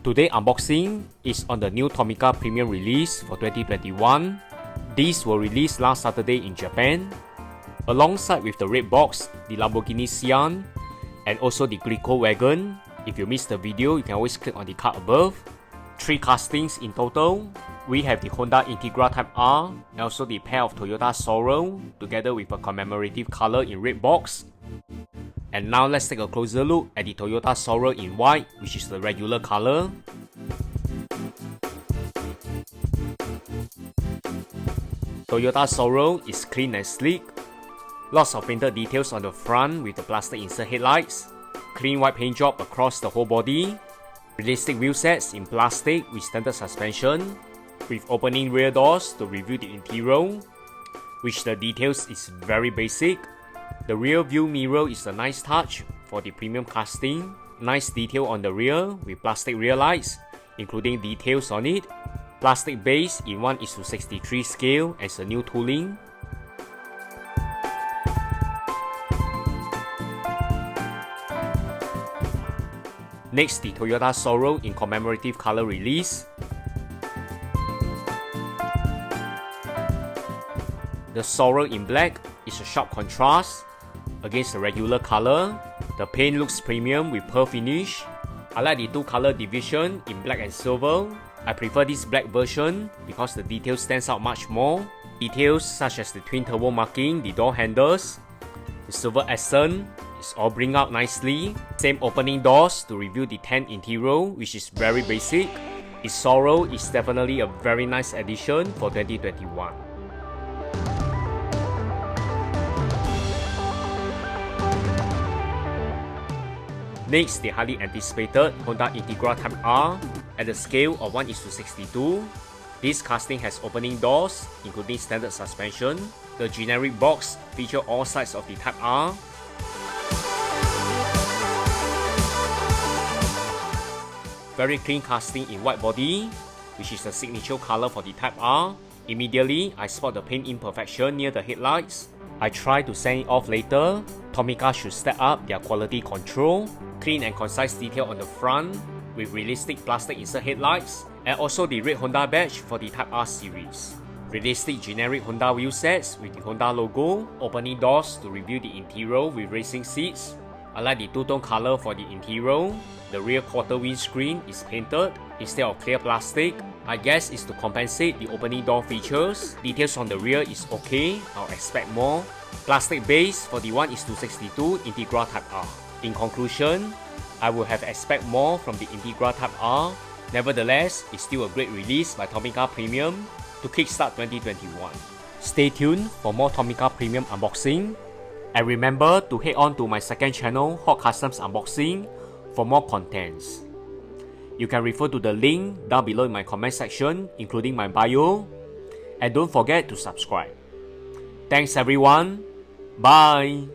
Today unboxing is on the new Tomica Premium Release for 2021. These were released last Saturday in Japan. Alongside with the red box, the Lamborghini Sián, and also the Glico Wagon. If you missed the video, you can always click on the card above. 3 castings in total. We have the Honda Integra Type R, and also the pair of Toyota Soarer, together with a commemorative color in red box. And now let's take a closer look at the Toyota Soarer in white, which is the regular color. Toyota Soarer is clean and sleek. Lots of painted details on the front with the plastic insert headlights. Clean white paint job across the whole body. Realistic wheel sets in plastic with standard suspension. With opening rear doors to reveal the interior, which the details is very basic. The rear view mirror is a nice touch for the premium casting. Nice detail on the rear with plastic rear lights, including details on it. Plastic base in 1:63 scale as a new tooling. Next, the Toyota Soarer in commemorative color release. The Soarer in black is a sharp contrast against the regular color. The paint looks premium with pearl finish. I like the 2 color division in black and silver. I prefer this black version because the detail stands out much more. Details such as the twin turbo marking, the door handles, the silver accent is all bring out nicely. Same opening doors to reveal the tent interior, which is very basic. The Soarer is definitely a very nice addition for 2021. Next, the highly anticipated Honda Integra Type R at the scale of 1:62. This casting has opening doors, including standard suspension. The generic box features all sides of the Type R. Very clean casting in white body, which is the signature color for the Type R. Immediately, I spot the paint imperfection near the headlights. I try to sand it off later. Tomica should step up their quality control. Clean and concise detail on the front with realistic plastic insert headlights, and also the red Honda badge for the Type R series. Realistic generic Honda wheel sets with the Honda logo. Opening doors to reveal the interior with racing seats. I like the 2-tone color for the interior. The rear quarter windscreen is painted instead of clear plastic. I guess it's to compensate the opening door features. Details on the rear is okay, I'll expect more. Plastic base for the 1:62 Integra Type R. In conclusion, I would have expect more from the Integra Type R. Nevertheless, it's still a great release by Tomica Premium to kickstart 2021. Stay tuned for more Tomica Premium unboxing. And remember to head on to my second channel, Hot Customs Unboxing, for more contents. You can refer to the link down below in my comment section, including my bio. And don't forget to subscribe. Thanks everyone. Bye.